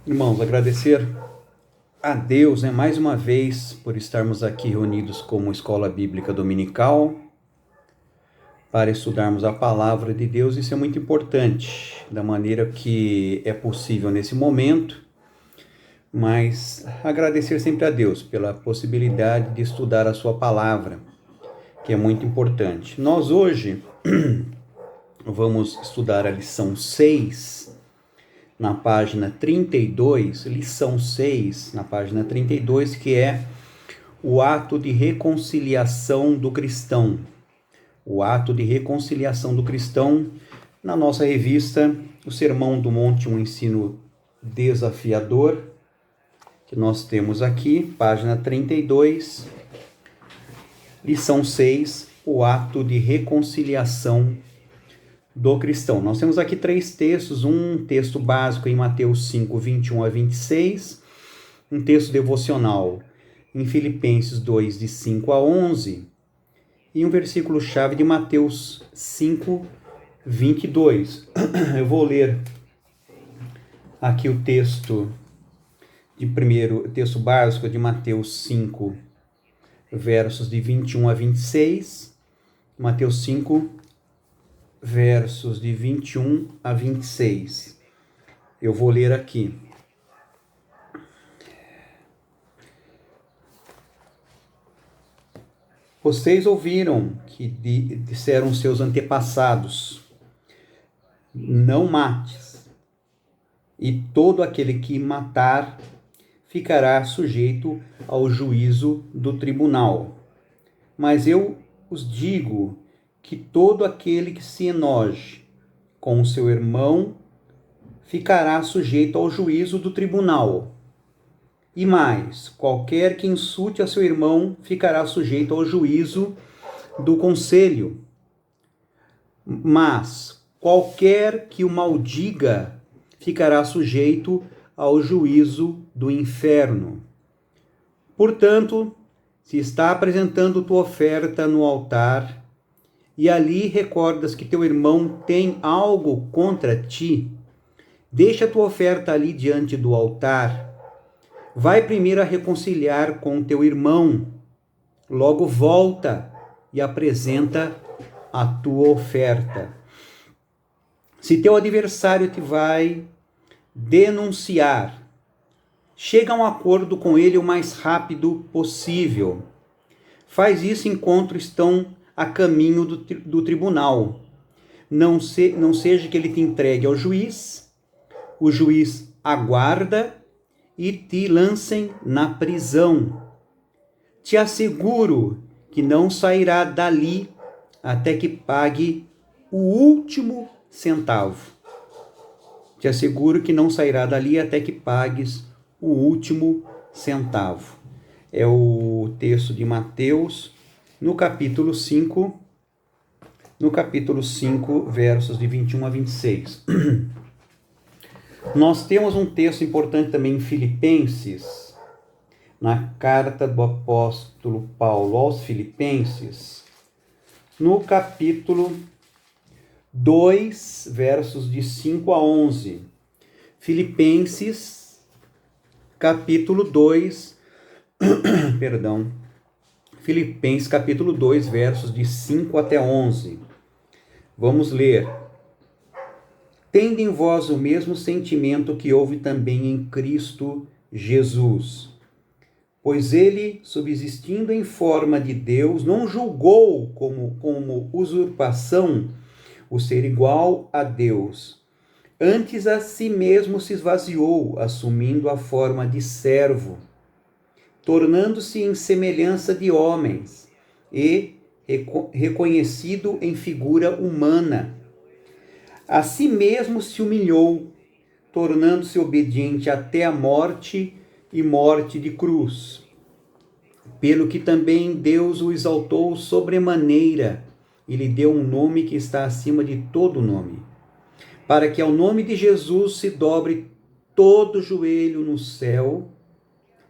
Irmãos, agradecer a Deus, mais uma vez por estarmos aqui reunidos como Escola Bíblica Dominical para estudarmos a Palavra de Deus. Isso é muito importante, da maneira que é possível nesse momento, mas agradecer sempre a Deus pela possibilidade de estudar a sua Palavra, que é muito importante. Nós hoje vamos estudar a lição 6, na página 32, lição 6, na página 32, que é o ato de reconciliação do cristão. O ato de reconciliação do cristão, na nossa revista, o Sermão do Monte, um ensino desafiador, que nós temos aqui, página 32, lição 6, o ato de reconciliação do cristão. Nós temos aqui 3 textos, um texto básico em Mateus 5, 21 a 26, um texto devocional em Filipenses 2, de 5 a 11, e um versículo-chave de Mateus 5, 22. Eu vou ler aqui o texto texto básico de Mateus 5, versos de 21 a 26, Mateus 5, versos de 21 a 26. Eu vou ler aqui. Vocês ouviram que disseram seus antepassados: não mates, e todo aquele que matar ficará sujeito ao juízo do tribunal. Mas eu os digo que todo aquele que se enoje com o seu irmão ficará sujeito ao juízo do tribunal. E mais, qualquer que insulte a seu irmão ficará sujeito ao juízo do conselho. Mas qualquer que o maldiga ficará sujeito ao juízo do inferno. Portanto, se está apresentando tua oferta no altar, e ali recordas que teu irmão tem algo contra ti, deixa a tua oferta ali diante do altar. Vai primeiro a reconciliar com teu irmão, logo volta e apresenta a tua oferta. Se teu adversário te vai denunciar, chega a um acordo com ele o mais rápido possível. Faz isso enquanto estão a caminho do tribunal. Não seja que ele te entregue ao juiz, o juiz aguarda e te lancem na prisão. Te asseguro que não sairá dali até que pague o último centavo. Te asseguro que não sairá dali até que pagues o último centavo. É o texto de Mateus, no capítulo 5, versos de 21 a 26. Nós temos um texto importante também em Filipenses, na carta do apóstolo Paulo aos Filipenses, no capítulo 2, versos de 5 a 11. Filipenses, capítulo 2, Filipenses, capítulo 2, versos de 5 até 11. Vamos ler. Tende em vós o mesmo sentimento que houve também em Cristo Jesus. Pois ele, subsistindo em forma de Deus, não julgou como usurpação o ser igual a Deus. Antes a si mesmo se esvaziou, assumindo a forma de servo, tornando-se em semelhança de homens e reconhecido em figura humana. A si mesmo se humilhou, tornando-se obediente até a morte e morte de cruz. Pelo que também Deus o exaltou sobremaneira e lhe deu um nome que está acima de todo nome, para que ao nome de Jesus se dobre todo joelho no céu,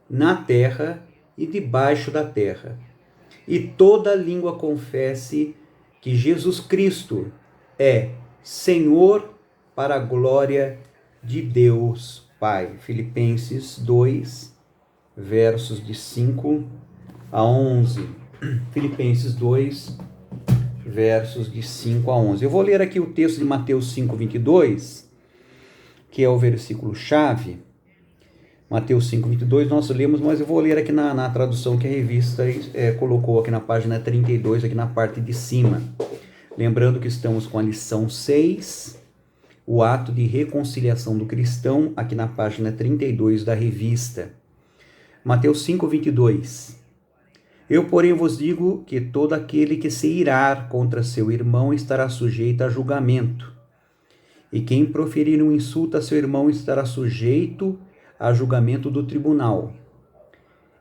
na terra e debaixo da terra, e toda língua confesse que Jesus Cristo é Senhor, para a glória de Deus Pai. Filipenses 2, versos de 5 a 11. Filipenses 2, versos de 5 a 11. Eu vou ler aqui o texto de Mateus 5, 22, que é o versículo-chave. Mateus 5, 22, nós lemos, mas eu vou ler aqui na tradução que a revista colocou aqui na página 32, aqui na parte de cima. Lembrando que estamos com a lição 6, o ato de reconciliação do cristão, aqui na página 32 da revista. Mateus 5, 22. Eu, porém, vos digo que todo aquele que se irar contra seu irmão estará sujeito a julgamento. E quem proferir um insulto a seu irmão estará sujeito a julgamento do tribunal.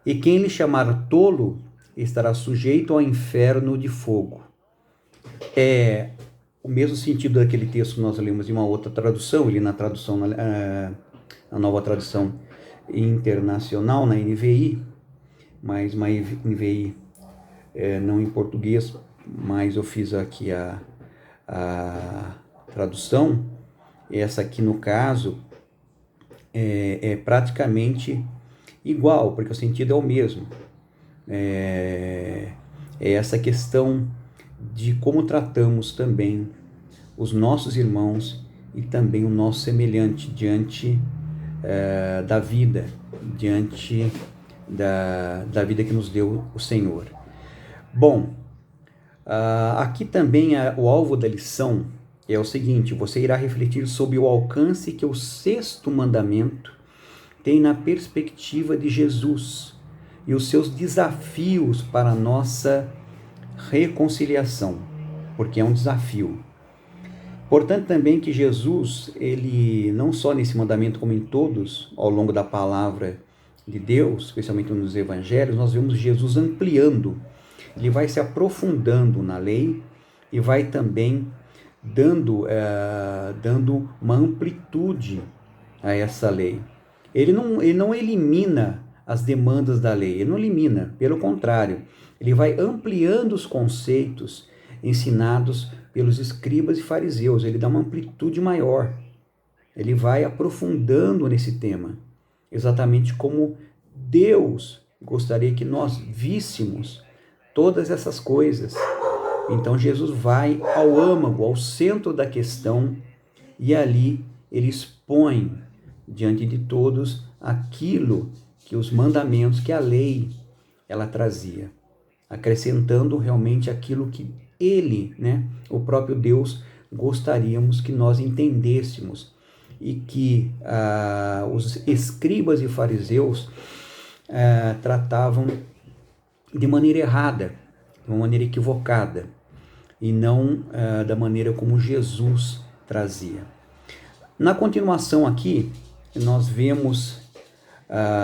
E quem lhe chamar tolo estará sujeito ao inferno de fogo. É o mesmo sentido daquele texto que nós lemos em uma outra tradução, ali na tradução, na nova tradução internacional, na NVI, mas uma NVI não em português, mas eu fiz aqui a tradução. Essa aqui, no caso, é praticamente igual, porque o sentido é o mesmo. É essa questão de como tratamos também os nossos irmãos e também o nosso semelhante diante da vida, diante da vida que nos deu o Senhor. Bom, aqui também o alvo da lição é o seguinte: você irá refletir sobre o alcance que o sexto mandamento tem na perspectiva de Jesus e os seus desafios para a nossa reconciliação, porque é um desafio. Portanto, também que Jesus, ele não só nesse mandamento como em todos, ao longo da palavra de Deus, especialmente nos evangelhos, nós vemos Jesus ampliando, ele vai se aprofundando na lei e vai também dando uma amplitude a essa lei. Ele não elimina as demandas da lei, ele não elimina, pelo contrário, ele vai ampliando os conceitos ensinados pelos escribas e fariseus, ele dá uma amplitude maior, ele vai aprofundando nesse tema, exatamente como Deus gostaria que nós víssemos todas essas coisas. Então Jesus vai ao âmago, ao centro da questão, e ali ele expõe diante de todos aquilo que os mandamentos, que a lei, ela trazia, acrescentando realmente aquilo que ele, o próprio Deus, gostaríamos que nós entendêssemos, e que os escribas e fariseus tratavam de maneira errada, de uma maneira equivocada, e não da maneira como Jesus trazia. Na continuação aqui, nós vemos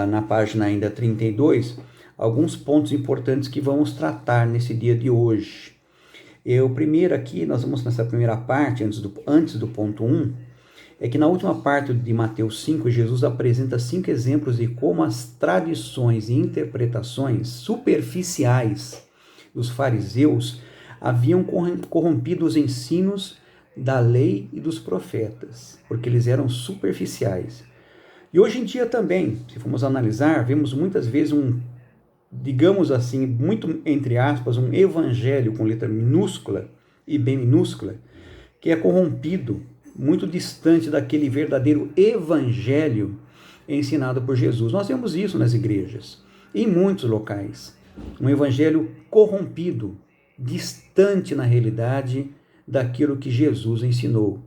na página ainda 32, alguns pontos importantes que vamos tratar nesse dia de hoje. O primeiro aqui, nós vamos nessa primeira parte, antes do ponto 1, é que na última parte de Mateus 5, Jesus apresenta 5 exemplos de como as tradições e interpretações superficiais dos fariseus haviam corrompido os ensinos da lei e dos profetas, porque eles eram superficiais. E hoje em dia também, se formos analisar, vemos muitas vezes digamos assim, muito entre aspas, um evangelho com letra minúscula e bem minúscula, que é corrompido, muito distante daquele verdadeiro evangelho ensinado por Jesus. Nós vemos isso nas igrejas, em muitos locais. Um evangelho corrompido, distante na realidade daquilo que Jesus ensinou.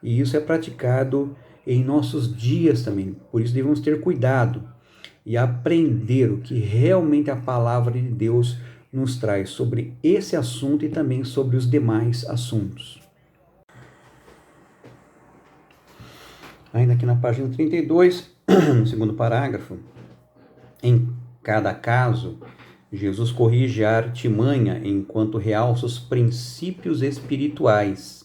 E isso é praticado em nossos dias também. Por isso devemos ter cuidado e aprender o que realmente a palavra de Deus nos traz sobre esse assunto e também sobre os demais assuntos. Ainda aqui na página 32, no segundo parágrafo, em cada caso, Jesus corrige a artimanha enquanto realça os princípios espirituais.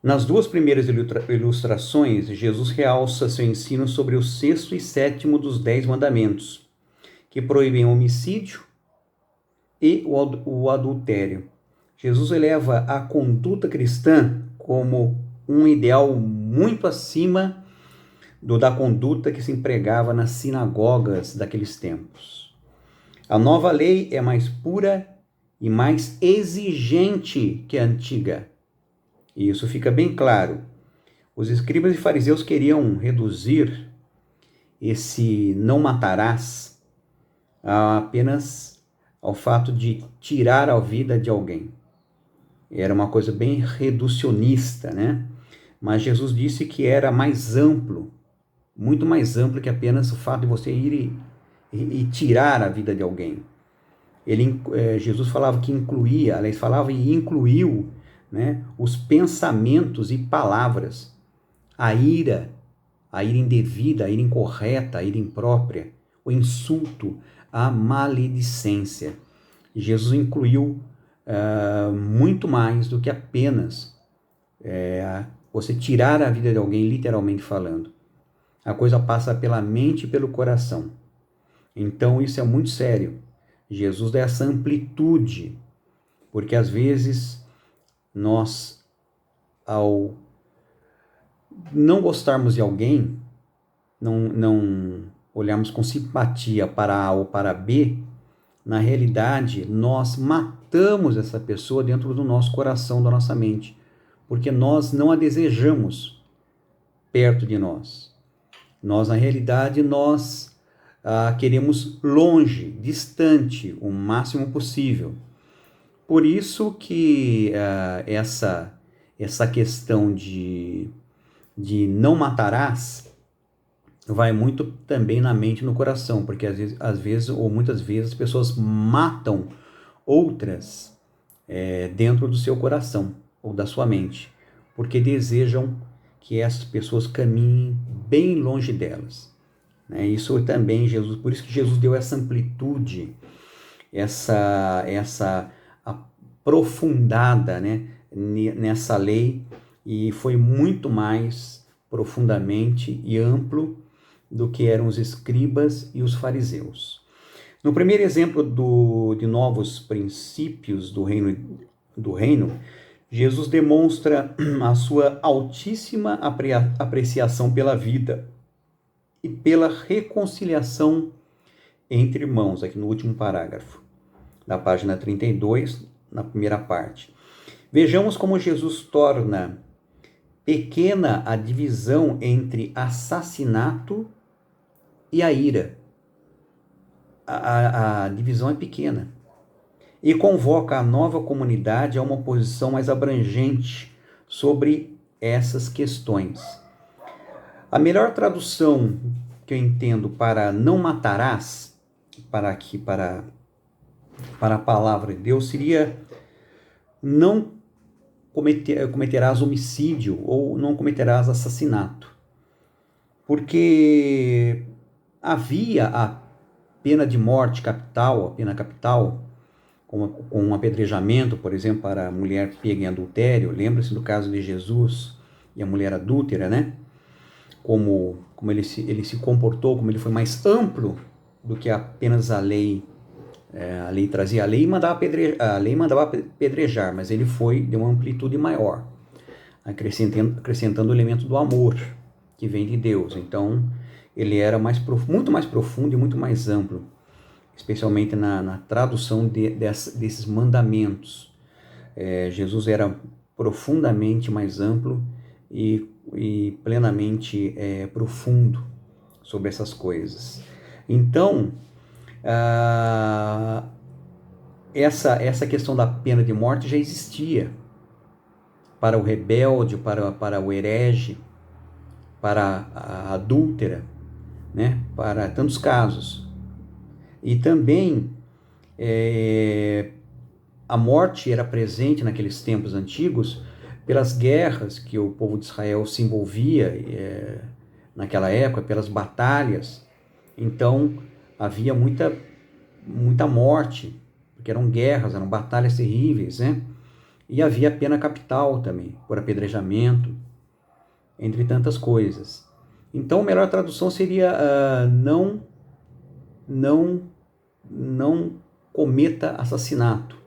Nas duas primeiras ilustrações, Jesus realça seu ensino sobre o 6º e 7º dos 10 mandamentos, que proíbem o homicídio e o adultério. Jesus eleva a conduta cristã como um ideal muito acima da conduta que se empregava nas sinagogas daqueles tempos. A nova lei é mais pura e mais exigente que a antiga. E isso fica bem claro. Os escribas e fariseus queriam reduzir esse não matarás apenas ao fato de tirar a vida de alguém. Era uma coisa bem reducionista, né? Mas Jesus disse que era mais amplo, muito mais amplo que apenas o fato de você ir e tirar a vida de alguém. Jesus falava que incluía, aliás, falava e incluiu, né, os pensamentos e palavras, a ira indevida, a ira incorreta, a ira imprópria, o insulto, a maledicência. Jesus incluiu muito mais do que apenas você tirar a vida de alguém, literalmente falando. A coisa passa pela mente e pelo coração. Então isso é muito sério. Jesus dá essa amplitude, porque às vezes nós, ao não gostarmos de alguém, não olharmos com simpatia para A ou para B, na realidade nós matamos essa pessoa dentro do nosso coração, da nossa mente, porque nós não a desejamos perto de nós. Na realidade, nós queremos longe, distante, o máximo possível. Por isso que essa questão de não matarás vai muito também na mente e no coração, porque às vezes ou muitas vezes as pessoas matam outras dentro do seu coração ou da sua mente, porque desejam que essas pessoas caminhem bem longe delas. Isso também Jesus, por isso que Jesus deu essa amplitude, essa aprofundada, né, nessa lei, e foi muito mais profundamente e amplo do que eram os escribas e os fariseus. No primeiro exemplo de novos princípios do reino, Jesus demonstra a sua altíssima apreciação pela vida e pela reconciliação entre irmãos, aqui no último parágrafo, na página 32, na primeira parte. Vejamos como Jesus torna pequena a divisão entre assassinato e a ira. A divisão é pequena. E convoca a nova comunidade a uma posição mais abrangente sobre essas questões. A melhor tradução que eu entendo para não matarás, para a palavra de Deus, seria não cometerás homicídio ou não cometerás assassinato. Porque havia a pena de morte capital, a pena capital, com um apedrejamento, por exemplo, para a mulher pega em adultério. Lembra-se do caso de Jesus e a mulher adúltera, né? Como ele se comportou, como ele foi mais amplo do que apenas a lei. A lei trazia a lei e mandava apedrejar, mas ele deu uma amplitude maior, acrescentando o elemento do amor, que vem de Deus. Então, ele era muito mais profundo e muito mais amplo, especialmente na tradução desses mandamentos. Jesus era profundamente mais amplo e plenamente profundo sobre essas coisas. Então, essa questão da pena de morte já existia para o rebelde, para o herege, para a adúltera, né? Para tantos casos. E também a morte era presente naqueles tempos antigos pelas guerras que o povo de Israel se envolvia naquela época, pelas batalhas. Então havia muita morte, porque eram guerras, eram batalhas terríveis, né? E havia pena capital também, por apedrejamento, entre tantas coisas. Então a melhor tradução seria não cometa assassinato,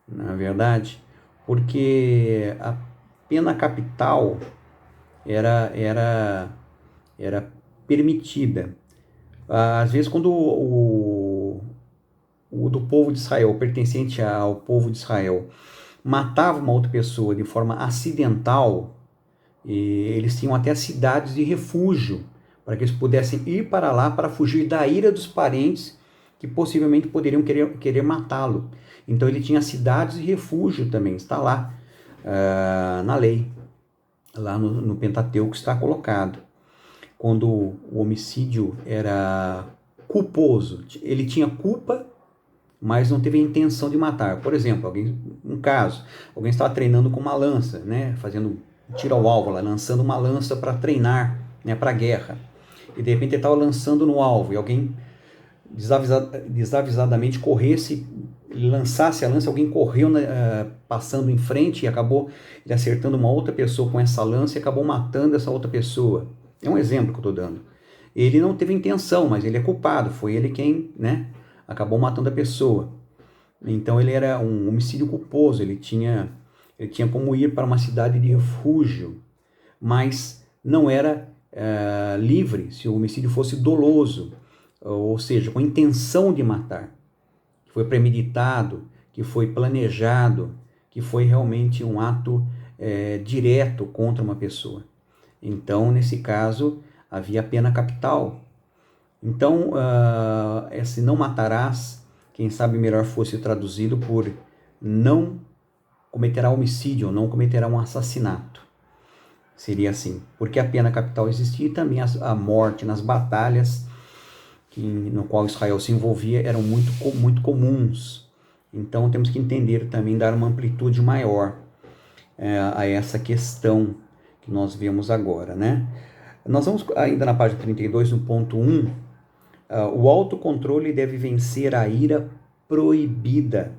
na verdade, porque a pena capital era era permitida. Às vezes, quando o do povo de Israel, pertencente ao povo de Israel, matava uma outra pessoa de forma acidental, e eles tinham até cidades de refúgio, para que eles pudessem ir para lá para fugir da ira dos parentes que possivelmente poderiam querer matá-lo. Então ele tinha cidades de refúgio também, está lá na lei, lá no Pentateuco está colocado. Quando o homicídio era culposo, ele tinha culpa, mas não teve a intenção de matar. Por exemplo, alguém estava treinando com uma lança, né, fazendo tiro ao alvo, lançando uma lança para treinar, né, para a guerra. E de repente ele estava lançando no alvo e alguém desavisadamente corresse, lançasse a lança, alguém correu passando em frente e acabou ele acertando uma outra pessoa com essa lança e acabou matando essa outra pessoa. É um exemplo que eu estou dando. Ele não teve intenção, mas ele é culpado, foi ele quem, né, acabou matando a pessoa. Então ele era um homicídio culposo, ele tinha como ir para uma cidade de refúgio, mas não era livre se o homicídio fosse doloso, ou seja, com intenção de matar, que foi premeditado, que foi planejado, que foi realmente um ato direto contra uma pessoa. Então, nesse caso, havia pena capital. Então, esse não matarás, quem sabe melhor fosse traduzido por não cometerá homicídio, ou não cometerá um assassinato. Seria assim, porque a pena capital existia e também a morte nas batalhas no qual Israel se envolvia eram muito comuns. Então temos que entender também, dar uma amplitude maior a essa questão que nós vemos agora, né? Nós vamos ainda na página 32, no ponto 1, o autocontrole deve vencer a ira proibida.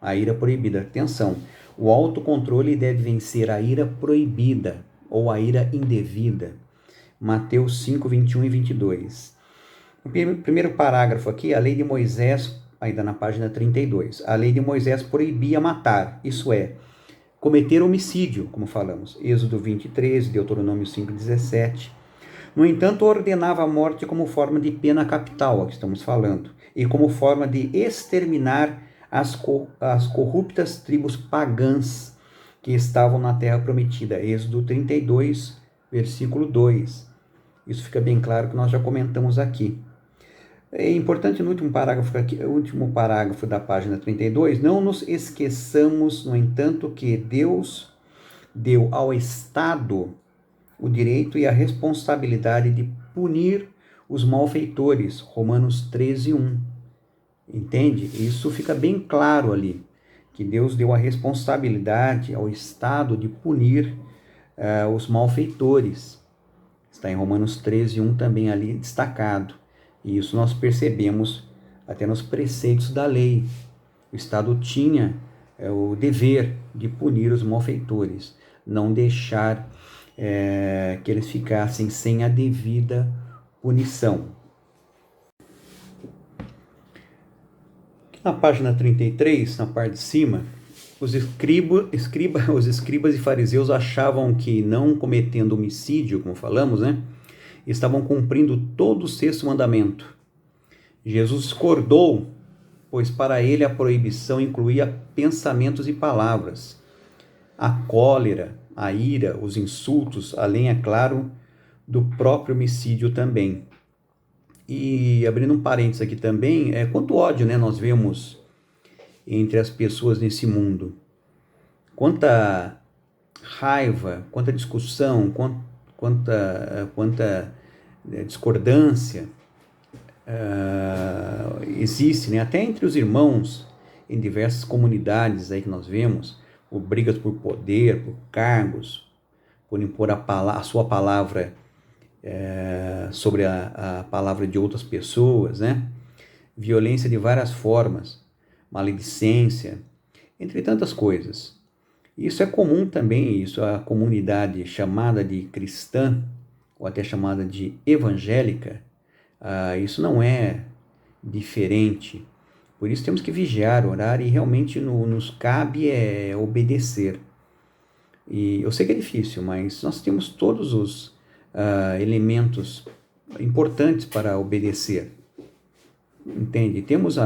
A ira proibida, atenção, o autocontrole deve vencer a ira proibida, ou a ira indevida. Mateus 5, 21 e 22. No primeiro parágrafo aqui, a lei de Moisés, ainda na página 32, a lei de Moisés proibia matar, isso é, cometer homicídio, como falamos, Êxodo 23, Deuteronômio 5, 17. No entanto, ordenava a morte como forma de pena capital, a que estamos falando, e como forma de exterminar as corruptas tribos pagãs que estavam na terra prometida, Êxodo 32, versículo 2. Isso fica bem claro que nós já comentamos aqui. É importante no último parágrafo da página 32, não nos esqueçamos, no entanto, que Deus deu ao Estado o direito e a responsabilidade de punir os malfeitores, Romanos 13, 1. Entende? Isso fica bem claro ali, que Deus deu a responsabilidade ao Estado de punir os malfeitores. Está em Romanos 13, 1 também ali destacado. E isso nós percebemos até nos preceitos da lei. O Estado tinha o dever de punir os malfeitores, não deixar que eles ficassem sem a devida punição. Na página 33, na parte de cima, os escribas e fariseus achavam que, não cometendo homicídio, como falamos, né, estavam cumprindo todo o sexto mandamento. Jesus discordou, pois para ele a proibição incluía pensamentos e palavras, a cólera, a ira, os insultos, além, é claro, do próprio homicídio também. E abrindo um parênteses aqui também, quanto ódio, né, nós vemos entre as pessoas nesse mundo. Quanta raiva, quanta discussão, quanta discordância existe, né? Até entre os irmãos, em diversas comunidades aí que nós vemos, por brigas por poder, por cargos, por impor a sua palavra sobre a palavra de outras pessoas, né? Violência de várias formas, maledicência, entre tantas coisas. Isso é comum também, isso a comunidade chamada de cristã, ou até chamada de evangélica, isso não é diferente. Por isso temos que vigiar, orar, e realmente nos cabe obedecer. E eu sei que é difícil, mas nós temos todos elementos importantes para obedecer. Entende? Temos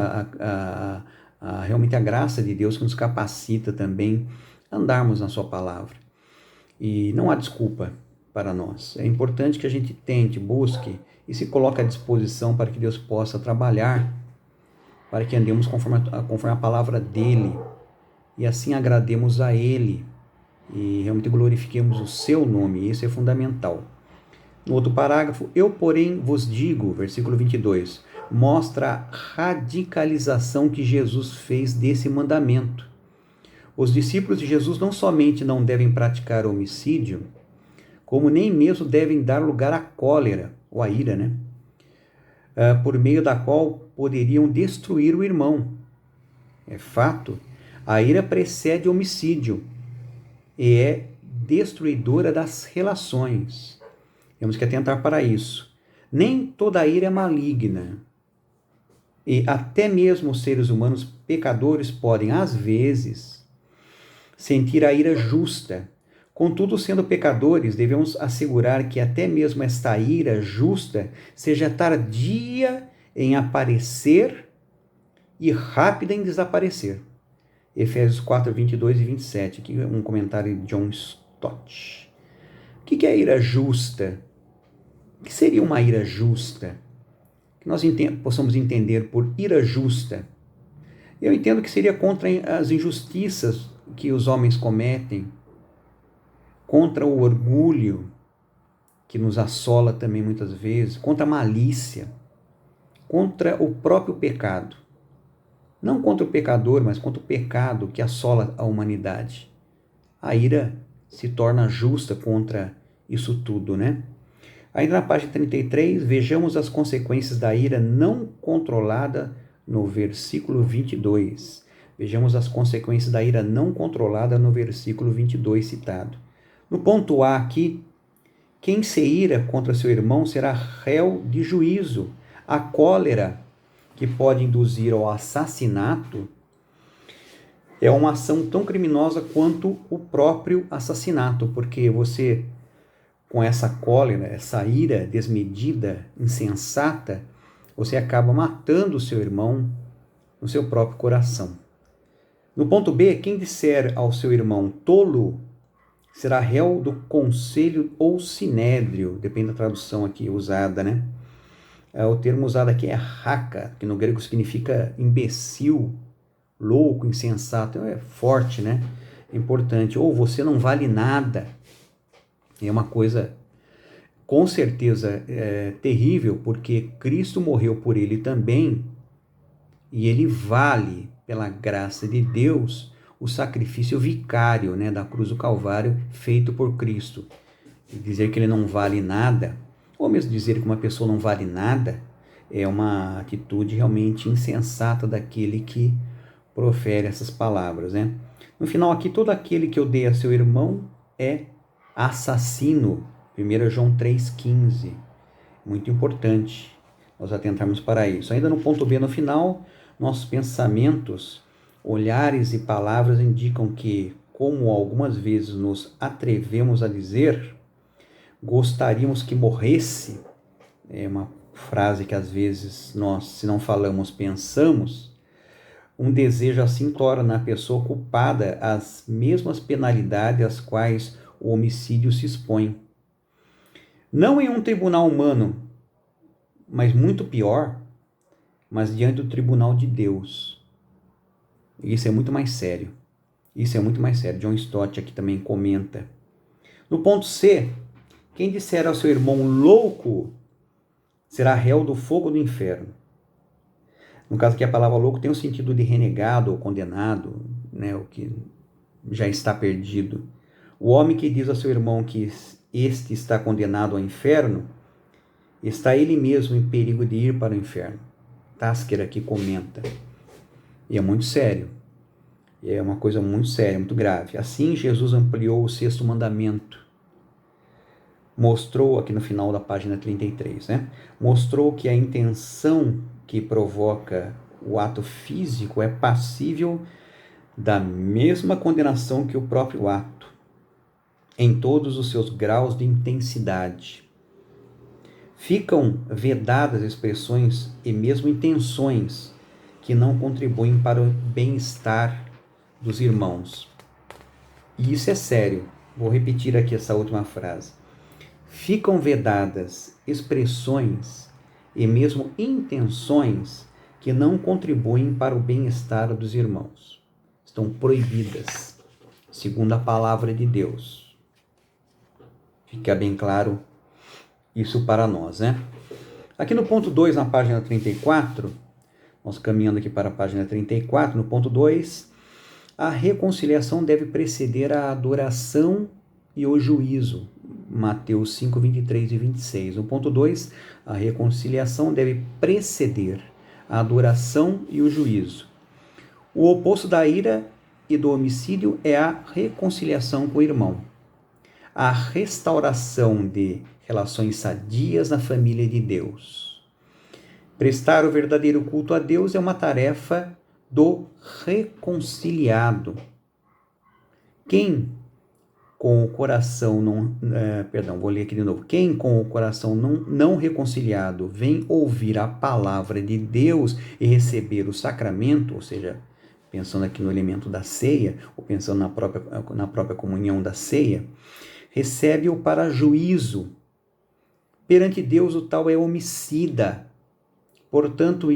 realmente a graça de Deus que nos capacita também a andarmos na sua palavra. E não há desculpa para nós. É importante que a gente tente, busque e se coloque à disposição para que Deus possa trabalhar, para que andemos conforme a palavra dEle e assim agrademos a Ele e realmente glorifiquemos o seu nome. Isso é fundamental. No outro parágrafo, eu, porém, vos digo, versículo 22, mostra a radicalização que Jesus fez desse mandamento. Os discípulos de Jesus não somente não devem praticar homicídio, como nem mesmo devem dar lugar à cólera, ou à ira, né? Por meio da qual poderiam destruir o irmão. É fato, a ira precede o homicídio e é destruidora das relações. Temos que atentar para isso. Nem toda ira é maligna. E até mesmo os seres humanos pecadores podem, às vezes, sentir a ira justa. Contudo, sendo pecadores, devemos assegurar que até mesmo esta ira justa seja tardia em aparecer e rápida em desaparecer. Efésios 4, 22 e 27, aqui um comentário de John Stott. O que é a ira justa? O que seria uma ira justa? Que nós possamos entender por ira justa. Eu entendo que seria contra as injustiças que os homens cometem, contra o orgulho que nos assola também muitas vezes, contra a malícia, contra o próprio pecado. Não contra o pecador, mas contra o pecado que assola a humanidade. A ira se torna justa contra isso tudo, né? Ainda na página 33, vejamos as consequências da ira não controlada no versículo 22. Vejamos as consequências da ira não controlada no versículo 22 citado. No ponto A aqui, quem se ira contra seu irmão será réu de juízo. A cólera, que pode induzir ao assassinato, é uma ação tão criminosa quanto o próprio assassinato, porque você, com essa cólera, essa ira desmedida, insensata, você acaba matando o seu irmão no seu próprio coração. No ponto B, quem disser ao seu irmão tolo será réu do conselho ou sinédrio, depende da tradução aqui usada, né? O termo usado aqui é raka, que no grego significa imbecil, louco, insensato. Então é forte, né? É importante. Ou você não vale nada. É uma coisa, com certeza, terrível, porque Cristo morreu por ele também, e ele vale, pela graça de Deus, o sacrifício vicário, né, da cruz do Calvário feito por Cristo. E dizer que ele não vale nada, ou mesmo dizer que uma pessoa não vale nada, é uma atitude realmente insensata daquele que profere essas palavras, né? No final aqui, todo aquele que odeia seu irmão é assassino. 1 João 3,15. Muito importante nós atentarmos para isso. Ainda no ponto B, no final, nossos pensamentos, olhares e palavras indicam que, como algumas vezes nos atrevemos a dizer, gostaríamos que morresse. É uma frase que às vezes nós, se não falamos, pensamos. Um desejo assim torna a pessoa culpada às mesmas penalidades às quais o homicídio se expõe. Não em um tribunal humano, mas muito pior, mas diante do tribunal de Deus. Isso é muito mais sério. Isso é muito mais sério. John Stott aqui também comenta. No ponto C, quem disser ao seu irmão louco será réu do fogo do inferno. No caso aqui, a palavra louco tem o sentido de renegado ou condenado, né, o que já está perdido. O homem que diz ao seu irmão que este está condenado ao inferno, está ele mesmo em perigo de ir para o inferno. Tasker aqui comenta. E é muito sério. É uma coisa muito séria, muito grave. Assim, Jesus ampliou o 6º mandamento. Mostrou, aqui no final da página 33, né? Mostrou que a intenção que provoca o ato físico é passível da mesma condenação que o próprio ato, em todos os seus graus de intensidade. Ficam vedadas expressões e mesmo intenções que não contribuem para o bem-estar dos irmãos. E isso é sério. Vou repetir aqui essa última frase. Ficam vedadas expressões e mesmo intenções que não contribuem para o bem-estar dos irmãos. Estão proibidas, segundo a palavra de Deus. Fica bem claro isso para nós, né? Aqui no ponto 2, na página 34, nós caminhando aqui para a página 34, no ponto 2, a reconciliação deve preceder a adoração e o juízo. Mateus 5, 23 e 26. No ponto 2, a reconciliação deve preceder a adoração e o juízo. O oposto da ira e do homicídio é a reconciliação com o irmão. A restauração de relações sadias na família de Deus. Prestar o verdadeiro culto a Deus é uma tarefa do reconciliado. Quem com o coração Quem com o coração não reconciliado vem ouvir a palavra de Deus e receber o sacramento, ou seja, pensando aqui no elemento da ceia, ou pensando na própria comunhão da ceia, recebe-o para juízo. Perante Deus o tal é homicida. Portanto,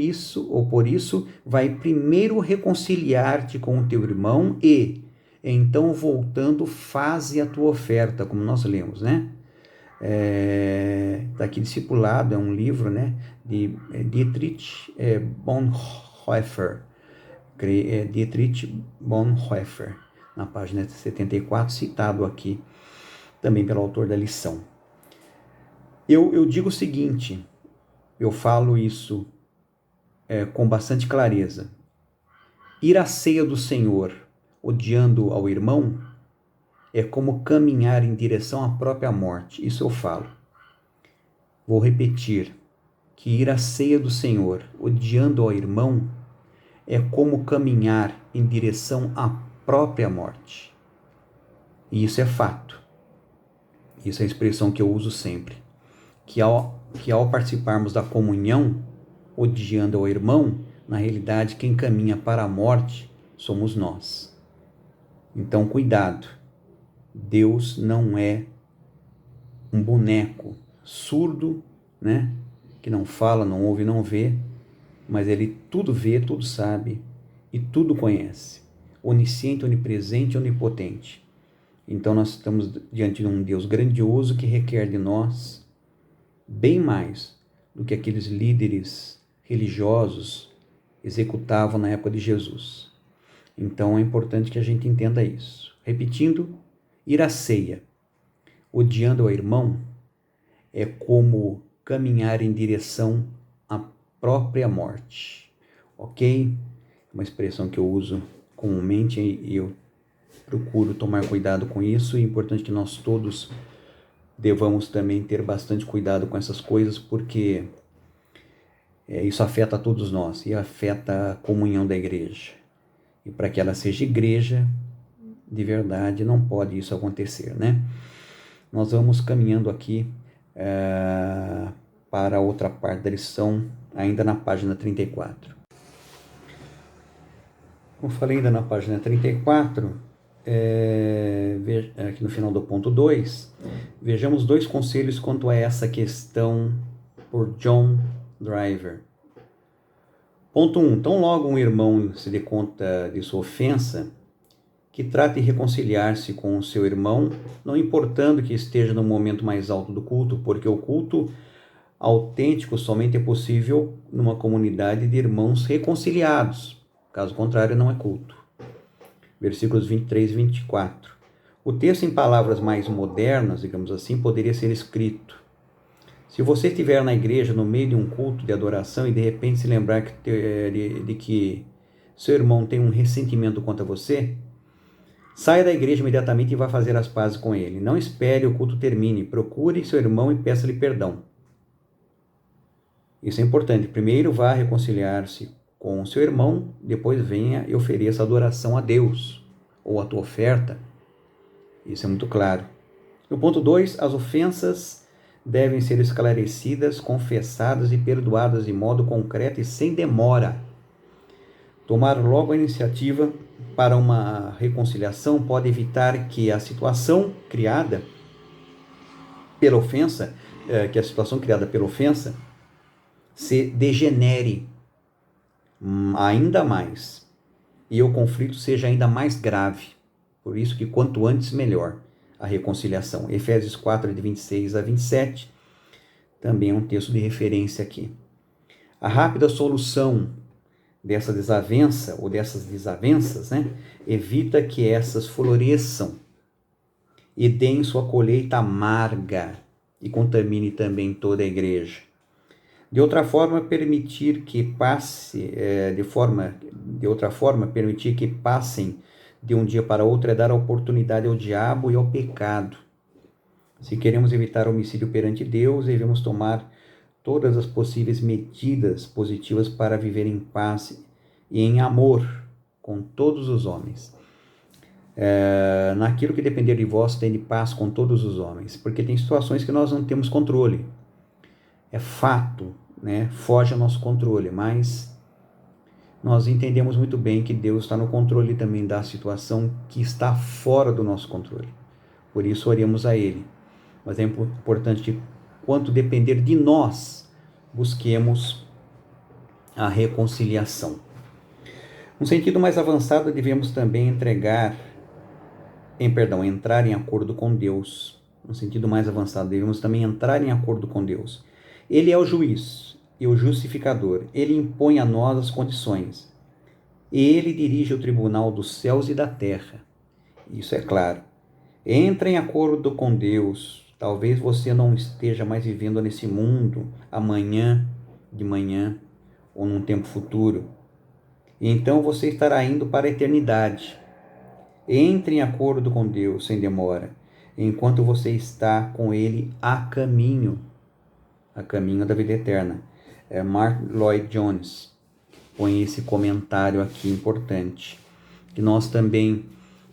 por isso, vai primeiro reconciliar-te com o teu irmão e, então, voltando, faze a tua oferta, como nós lemos, né? Está aqui Discipulado, é um livro, né, de Dietrich Bonhoeffer. Dietrich Bonhoeffer, na página 74, citado aqui também pelo autor da lição. Eu digo o seguinte, eu falo isso com bastante clareza. Ir à ceia do Senhor odiando ao irmão é como caminhar em direção à própria morte. Isso eu falo. Vou repetir, que ir à ceia do Senhor odiando ao irmão é como caminhar em direção à própria morte. E isso é fato. Isso é a expressão que eu uso sempre. Que ao participarmos da comunhão, odiando ao irmão, na realidade quem caminha para a morte somos nós. Então cuidado, Deus não é um boneco surdo, né? Que não fala, não ouve, não vê, mas ele tudo vê, tudo sabe e tudo conhece. Onisciente, onipresente, onipotente. Então nós estamos diante de um Deus grandioso que requer de nós bem mais do que aqueles líderes religiosos executavam na época de Jesus. Então é importante que a gente entenda isso. Repetindo, ir à ceia, odiando ao irmão, é como caminhar em direção à própria morte. Ok? Uma expressão que eu uso comumente e eu procuro tomar cuidado com isso. É importante que nós todos devamos também ter bastante cuidado com essas coisas, porque isso afeta a todos nós e afeta a comunhão da igreja. E para que ela seja igreja de verdade, não pode isso acontecer, né? Nós vamos caminhando aqui para a outra parte da lição, ainda na página 34. Como falei, ainda na página 34, aqui no final do ponto 2, vejamos 2 conselhos quanto a essa questão por John Driver. Ponto 1. Tão logo um irmão se dê conta de sua ofensa, que trate de reconciliar-se com o seu irmão, não importando que esteja no momento mais alto do culto, porque o culto autêntico somente é possível numa comunidade de irmãos reconciliados. Caso contrário, não é culto. Versículos 23 e 24. O texto em palavras mais modernas, digamos assim, poderia ser escrito: se você estiver na igreja no meio de um culto de adoração e de repente se lembrar de que seu irmão tem um ressentimento contra você, saia da igreja imediatamente e vá fazer as pazes com ele. Não espere o culto termine. Procure seu irmão e peça-lhe perdão. Isso é importante. Primeiro vá reconciliar-se com o seu irmão, depois venha e ofereça adoração a Deus, ou a tua oferta. Isso é muito claro. No ponto 2, as ofensas devem ser esclarecidas, confessadas e perdoadas de modo concreto e sem demora. Tomar logo a iniciativa para uma reconciliação pode evitar que a situação criada pela ofensa, se degenere ainda mais e o conflito seja ainda mais grave. Por isso que quanto antes melhor a reconciliação. Efésios 4, de 26 a 27, também é um texto de referência aqui. A rápida solução dessa desavença ou dessas desavenças, evita que essas floresçam e deem sua colheita amarga e contamine também toda a igreja. De outra forma, permitir que passem de um dia para outro é dar oportunidade ao diabo e ao pecado. Se queremos evitar homicídio perante Deus, devemos tomar todas as possíveis medidas positivas para viver em paz e em amor com todos os homens. Naquilo que depender de vós, tende paz com todos os homens, porque tem situações que nós não temos controle. É fato, foge ao nosso controle, mas nós entendemos muito bem que Deus está no controle também da situação que está fora do nosso controle. Por isso oremos a Ele. Mas é importante que, quanto depender de nós, busquemos a reconciliação. No sentido mais avançado, devemos também entrar em acordo com Deus. No sentido mais avançado, devemos também entrar em acordo com Deus. Ele é o juiz e o justificador. Ele impõe a nós as condições. Ele dirige o tribunal dos céus e da terra. Isso é claro. Entre em acordo com Deus. Talvez você não esteja mais vivendo nesse mundo amanhã, de manhã, ou num tempo futuro. Então você estará indo para a eternidade. Entre em acordo com Deus sem demora, enquanto você está com Ele a caminho da vida eterna. Mark Lloyd Jones põe esse comentário aqui importante, que nós também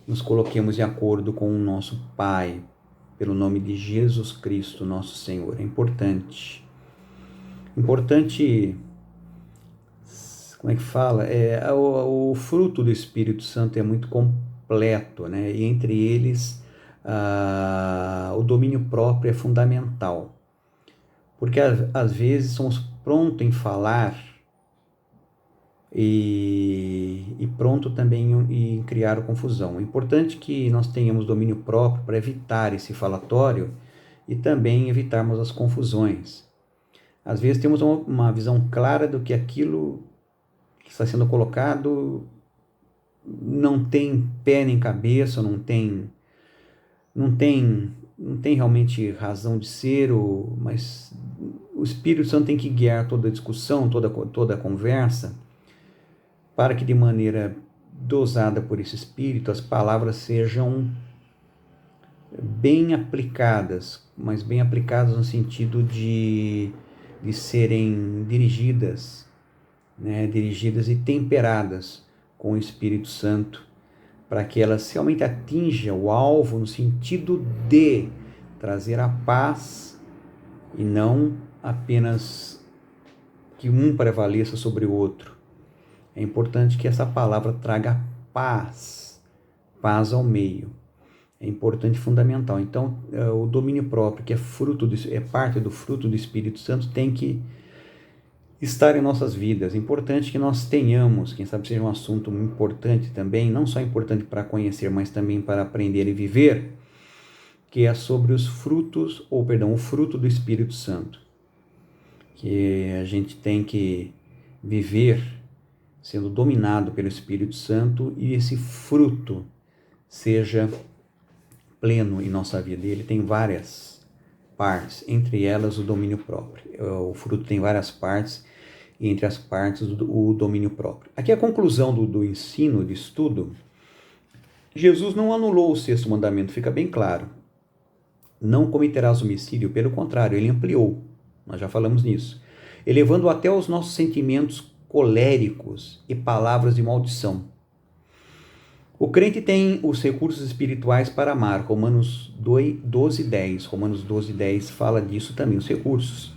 nos coloquemos em acordo com o nosso Pai, pelo nome de Jesus Cristo, nosso Senhor. É importante, como é que fala? O fruto do Espírito Santo é muito completo, e entre eles o domínio próprio é fundamental, porque às vezes somos prontos em falar e pronto também em criar confusão. É importante que nós tenhamos domínio próprio para evitar esse falatório e também evitarmos as confusões. Às vezes temos uma visão clara do que aquilo que está sendo colocado não tem pé nem cabeça, não tem realmente razão de ser, mas o Espírito Santo tem que guiar toda a discussão, toda a conversa, para que de maneira dosada por esse Espírito as palavras sejam bem aplicadas, mas bem aplicadas no sentido de serem dirigidas e temperadas com o Espírito Santo, para que elas realmente atinjam o alvo no sentido de trazer a paz e não apenas que um prevaleça sobre o outro. É importante que essa palavra traga paz ao meio. É importante, fundamental. Então, o domínio próprio, que é parte do fruto do Espírito Santo, tem que estar em nossas vidas. É importante que nós tenhamos, quem sabe seja um assunto importante também, não só importante para conhecer, mas também para aprender e viver, que é sobre o fruto do Espírito Santo. Que a gente tem que viver sendo dominado pelo Espírito Santo e esse fruto seja pleno em nossa vida. Ele tem várias partes, entre elas o domínio próprio. O fruto tem várias partes, e entre as partes o domínio próprio. Aqui a conclusão do ensino, de estudo. Jesus não anulou o sexto mandamento, fica bem claro. Não cometerás homicídio, pelo contrário, ele ampliou. Nós já falamos nisso. Elevando até os nossos sentimentos coléricos e palavras de maldição. O crente tem os recursos espirituais para amar, Romanos 12:10. Romanos 12:10 fala disso também, os recursos.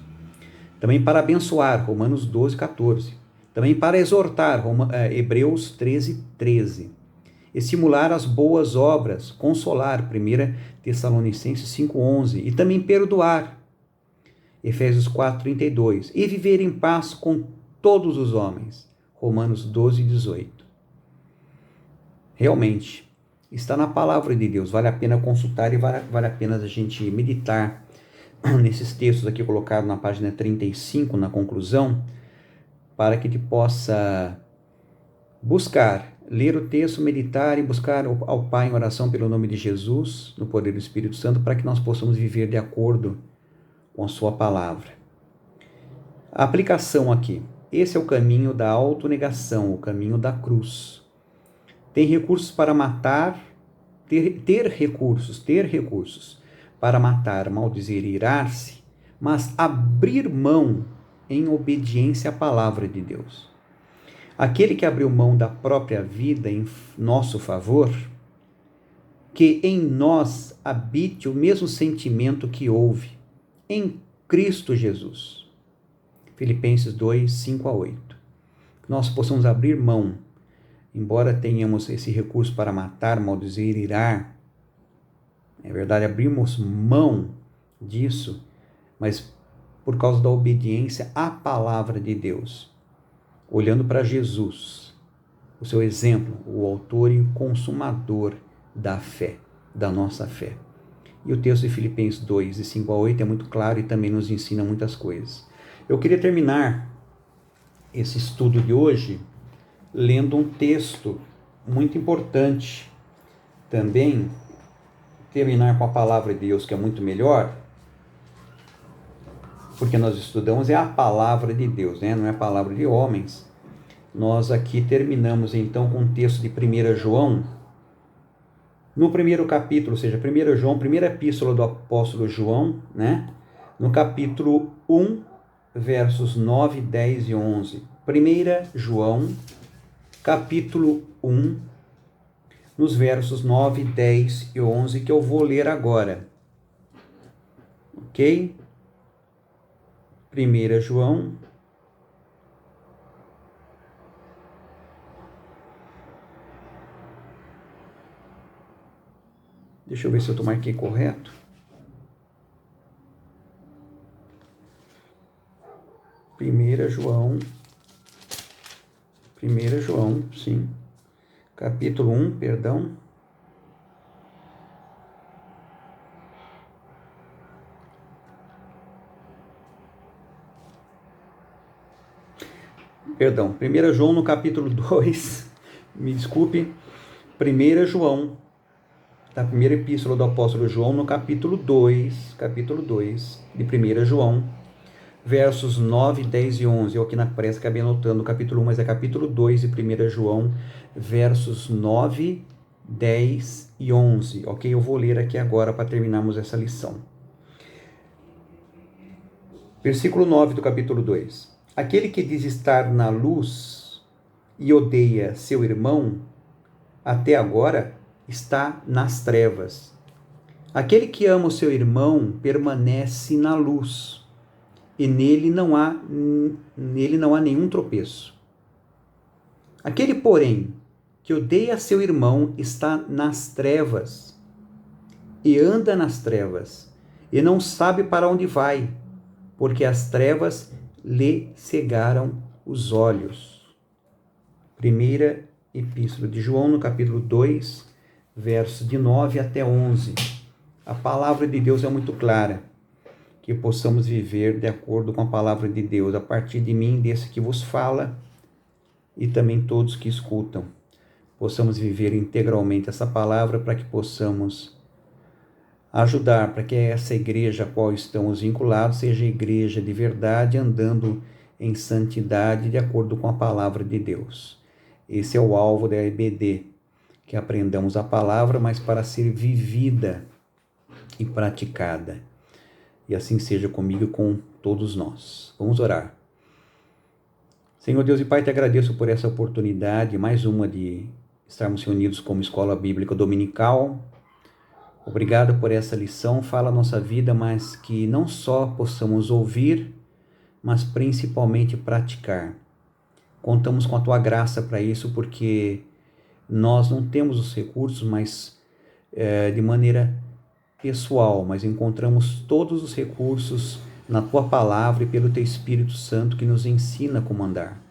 Também para abençoar, Romanos 12:14. Também para exortar, Hebreus 13:13. Estimular as boas obras, consolar, 1 Tessalonicenses 5:11. E também perdoar, Efésios 4:32. E viver em paz com todos os homens, Romanos 12:18. Realmente, está na palavra de Deus, vale a pena consultar e vale a pena a gente meditar nesses textos aqui colocados na página 35, na conclusão, para que te possa buscar, ler o texto, meditar e buscar ao Pai em oração pelo nome de Jesus, no poder do Espírito Santo, para que nós possamos viver de acordo com a sua palavra. A aplicação aqui, esse é o caminho da autonegação, o caminho da cruz. Tem recursos para matar, ter recursos para matar, maldizer e irar-se, mas abrir mão em obediência à palavra de Deus. Aquele que abriu mão da própria vida em nosso favor, que em nós habite o mesmo sentimento que houve em Cristo Jesus. Filipenses 2:5-8. Que nós possamos abrir mão, embora tenhamos esse recurso para matar, maldizer, irar, é verdade, abrimos mão disso, mas por causa da obediência à palavra de Deus, olhando para Jesus, o seu exemplo, o autor e o consumador da fé, da nossa fé. E o texto de Filipenses 2:5-8 é muito claro e também nos ensina muitas coisas. Eu queria terminar esse estudo de hoje lendo um texto muito importante. Também terminar com a palavra de Deus, que é muito melhor, porque nós estudamos é a palavra de Deus, né? Não é a palavra de homens. Nós aqui terminamos então com o texto de 1 João, no primeiro capítulo, ou seja, 1 João, primeira epístola do apóstolo João, né? No capítulo 1, versos 9, 10 e 11. 1 João, capítulo 1, nos versos 9, 10 e 11, que eu vou ler agora. Ok? 1 João, deixa eu ver se eu marquei correto. 1 João, sim. Capítulo 1, perdão. Perdão, 1 João no capítulo 2, me desculpe, 1 João, da primeira epístola do apóstolo João, no capítulo 2 de 1 João, versos 9, 10 e 11. Eu aqui na pressa acabei anotando o capítulo 1, mas é capítulo 2 de 1 João, versos 9, 10 e 11. Ok? Eu vou ler aqui agora para terminarmos essa lição. Versículo 9 do capítulo 2. Aquele que diz estar na luz e odeia seu irmão, até agora está nas trevas. Aquele que ama o seu irmão permanece na luz, e nele não há nenhum tropeço. Aquele, porém, que odeia seu irmão está nas trevas, e anda nas trevas, e não sabe para onde vai, porque as trevas lhe cegaram os olhos. Primeira epístola de João, no capítulo 2, versos de 9 até 11. A palavra de Deus é muito clara, que possamos viver de acordo com a palavra de Deus, a partir de mim, desse que vos fala, e também todos que escutam. Possamos viver integralmente essa palavra para que possamos ajudar para que essa igreja a qual estamos vinculados seja igreja de verdade, andando em santidade de acordo com a palavra de Deus. Esse é o alvo da EBD, que aprendamos a palavra, mas para ser vivida e praticada. E assim seja comigo e com todos nós. Vamos orar. Senhor Deus e Pai, te agradeço por essa oportunidade, mais uma de estarmos reunidos como escola bíblica dominical. Obrigado por essa lição, fala a nossa vida, mas que não só possamos ouvir, mas principalmente praticar. Contamos com a tua graça para isso, porque nós não temos os recursos, mas de maneira pessoal, mas encontramos todos os recursos na tua palavra e pelo teu Espírito Santo que nos ensina como andar.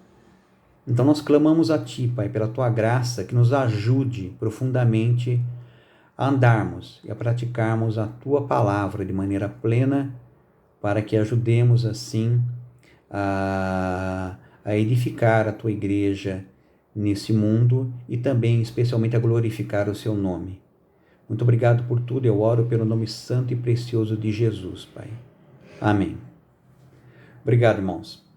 Então nós clamamos a ti, Pai, pela tua graça, que nos ajude profundamente a andarmos e a praticarmos a tua palavra de maneira plena, para que ajudemos assim a edificar a tua igreja nesse mundo e também especialmente a glorificar o seu nome. Muito obrigado por tudo, eu oro pelo nome santo e precioso de Jesus, Pai. Amém. Obrigado, irmãos.